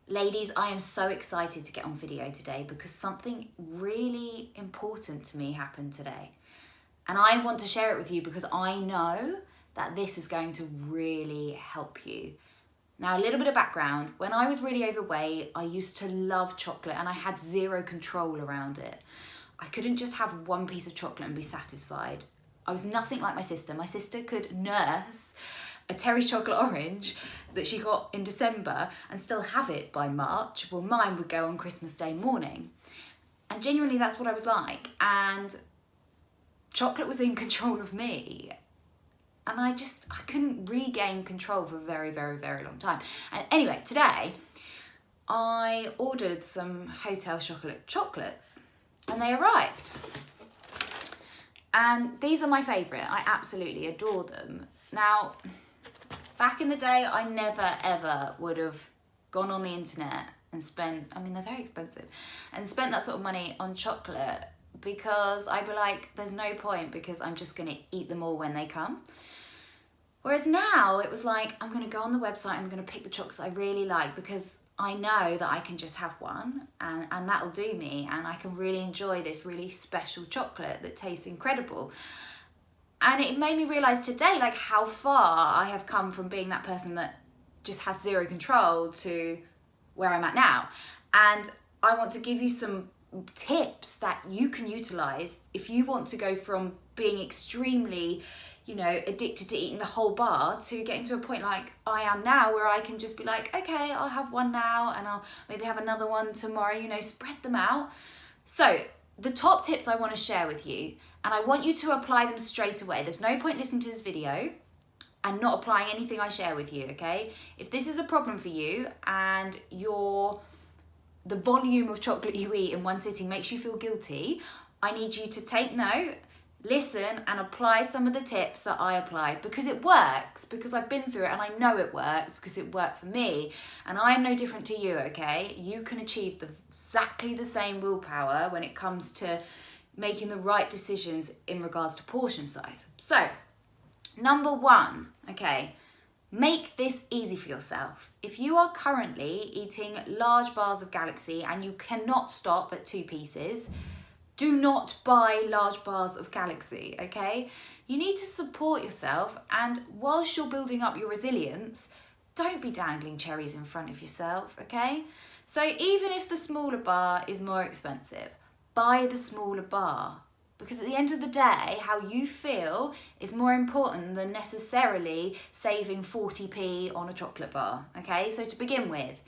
Ladies, I am so excited to get on video today because something really important to me happened today. And I want to share it with you because I know that this is going to really help you. Now, a little bit of background. When I was really overweight, I used to love chocolate and I had zero control around it. I couldn't just have one piece of chocolate and be satisfied. I was nothing like my sister. My sister could nurse a Terry's chocolate orange that she got in December and still have it by March. Well, mine would go on Christmas Day morning. And genuinely, that's what I was like. And chocolate was in control of me. And I couldn't regain control for a very, very, very long time. And anyway, today, I ordered some hotel chocolates and they arrived. And these are my favourite. I absolutely adore them. Now, back in the day, I never ever would have gone on the internet and spent, they're very expensive, and spent that sort of money on chocolate because I'd be like, there's no point because I'm just going to eat them all when they come. Whereas now it was like, I'm going to go on the website and I'm going to pick the chocolates I really like because I know that I can just have one and that'll do me and I can really enjoy this really special chocolate that tastes incredible. And it made me realise today like how far I have come from being that person that just had zero control to where I'm at now. And I want to give you some tips that you can utilise if you want to go from being extremely, addicted to eating the whole bar to getting to a point like I am now where I can just be like, okay, I'll have one now and I'll maybe have another one tomorrow, spread them out. So the top tips I want to share with you, and I want you to apply them straight away. There's no point listening to this video and not applying anything I share with you, okay? If this is a problem for you and the volume of chocolate you eat in one sitting makes you feel guilty, I need you to take note, listen and apply some of the tips that I apply because it works, because I've been through it and I know it works because it worked for me and I am no different to you, okay? You can achieve exactly the same willpower when it comes to making the right decisions in regards to portion size. So, number one, okay, make this easy for yourself. If you are currently eating large bars of Galaxy and you cannot stop at 2 pieces, do not buy large bars of Galaxy, okay? You need to support yourself, and whilst you're building up your resilience, don't be dangling cherries in front of yourself, okay? So even if the smaller bar is more expensive, buy the smaller bar. Because at the end of the day, how you feel is more important than necessarily saving 40p on a chocolate bar, okay? So to begin with,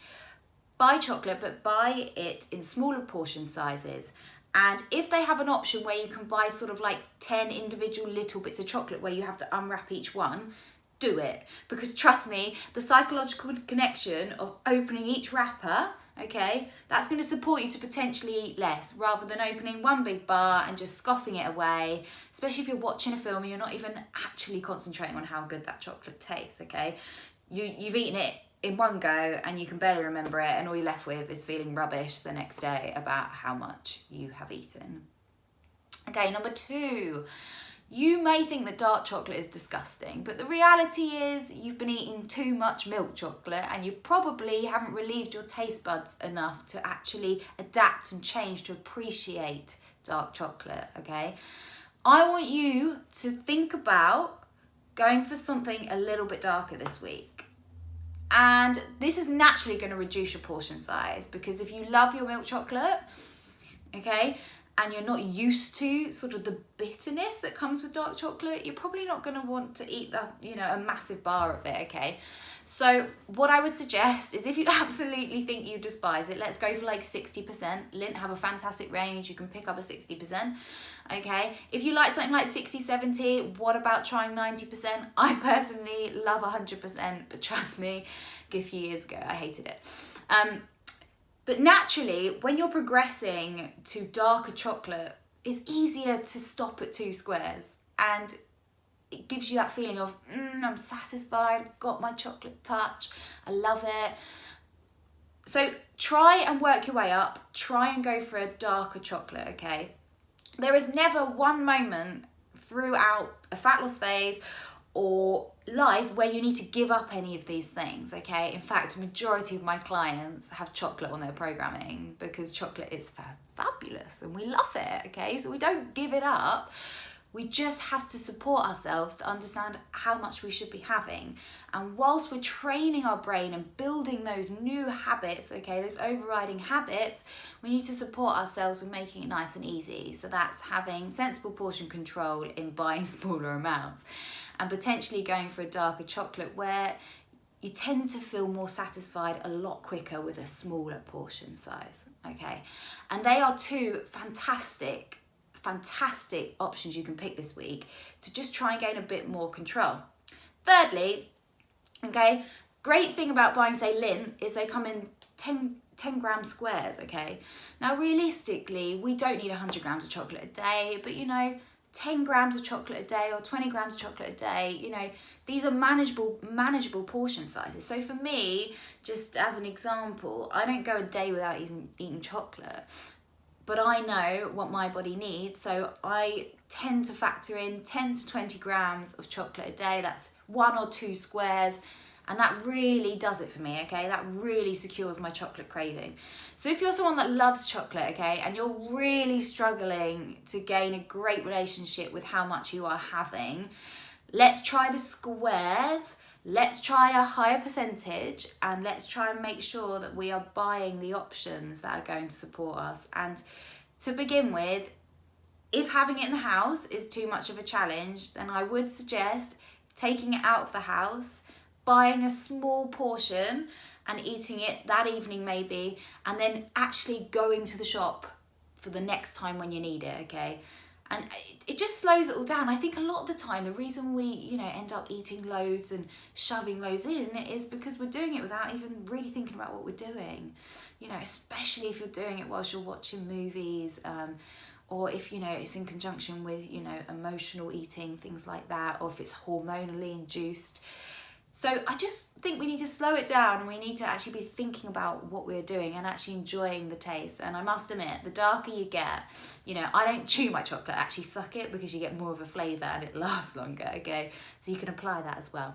buy chocolate, but buy it in smaller portion sizes. And if they have an option where you can buy sort of like 10 individual little bits of chocolate where you have to unwrap each one, do it. Because trust me, the psychological connection of opening each wrapper, okay, that's going to support you to potentially eat less rather than opening one big bar and just scoffing it away, especially if you're watching a film and you're not even actually concentrating on how good that chocolate tastes, okay? You've eaten it in one go and you can barely remember it and all you're left with is feeling rubbish the next day about how much you have eaten. Okay, number 2. You may think that dark chocolate is disgusting, but the reality is you've been eating too much milk chocolate and you probably haven't relieved your taste buds enough to actually adapt and change to appreciate dark chocolate, okay? I want you to think about going for something a little bit darker this week. And this is naturally going to reduce your portion size because if you love your milk chocolate, okay, and you're not used to sort of the bitterness that comes with dark chocolate, you're probably not going to want to eat a massive bar of it, okay? So what I would suggest is if you absolutely think you despise it, let's go for like 60%. Lindt have a fantastic range. You can pick up a 60%, okay? If you like something like 60, 70, what about trying 90%? I personally love 100%, but trust me, a few years ago, I hated it. But naturally, when you're progressing to darker chocolate, it's easier to stop at 2 squares. And it gives you that feeling of, I'm satisfied, got my chocolate touch, I love it. So try and work your way up, try and go for a darker chocolate, okay? There is never one moment throughout a fat loss phase or life where you need to give up any of these things, okay? In fact, a majority of my clients have chocolate on their programming because chocolate is fabulous and we love it, okay? So we don't give it up. We just have to support ourselves to understand how much we should be having. And whilst we're training our brain and building those new habits, okay, those overriding habits, we need to support ourselves with making it nice and easy. So that's having sensible portion control in buying smaller amounts and potentially going for a darker chocolate where you tend to feel more satisfied a lot quicker with a smaller portion size, okay? And they are two fantastic options you can pick this week to just try and gain a bit more control. Thirdly, okay, great thing about buying, say, Lindt is they come in 10 gram squares, okay? Now, realistically, we don't need 100 grams of chocolate a day, but 10 grams of chocolate a day or 20 grams of chocolate a day, these are manageable portion sizes. So for me, just as an example, I don't go a day without eating chocolate. But I know what my body needs, so I tend to factor in 10 to 20 grams of chocolate a day. That's 1 or 2 squares, and that really does it for me, okay? That really secures my chocolate craving. So if you're someone that loves chocolate, okay, and you're really struggling to gain a great relationship with how much you are having, let's try the squares. Let's try a higher percentage and let's try and make sure that we are buying the options that are going to support us. And to begin with, if having it in the house is too much of a challenge, then I would suggest taking it out of the house, buying a small portion and eating it that evening maybe, and then actually going to the shop for the next time when you need it, okay? And it just slows it all down. I think a lot of the time, the reason we, end up eating loads and shoving loads in is because we're doing it without even really thinking about what we're doing. Especially if you're doing it whilst you're watching movies, or if, it's in conjunction with, emotional eating, things like that, or if it's hormonally induced. So I just think we need to slow it down and we need to actually be thinking about what we're doing and actually enjoying the taste. And I must admit, the darker you get, I don't chew my chocolate, I actually suck it because you get more of a flavour and it lasts longer, okay? So you can apply that as well.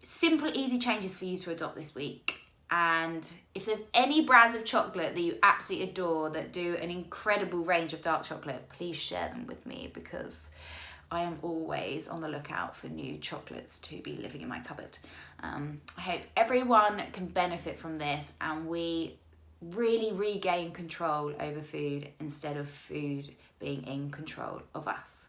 Simple, easy changes for you to adopt this week. And if there's any brands of chocolate that you absolutely adore that do an incredible range of dark chocolate, please share them with me because I am always on the lookout for new chocolates to be living in my cupboard. I hope everyone can benefit from this and we really regain control over food instead of food being in control of us.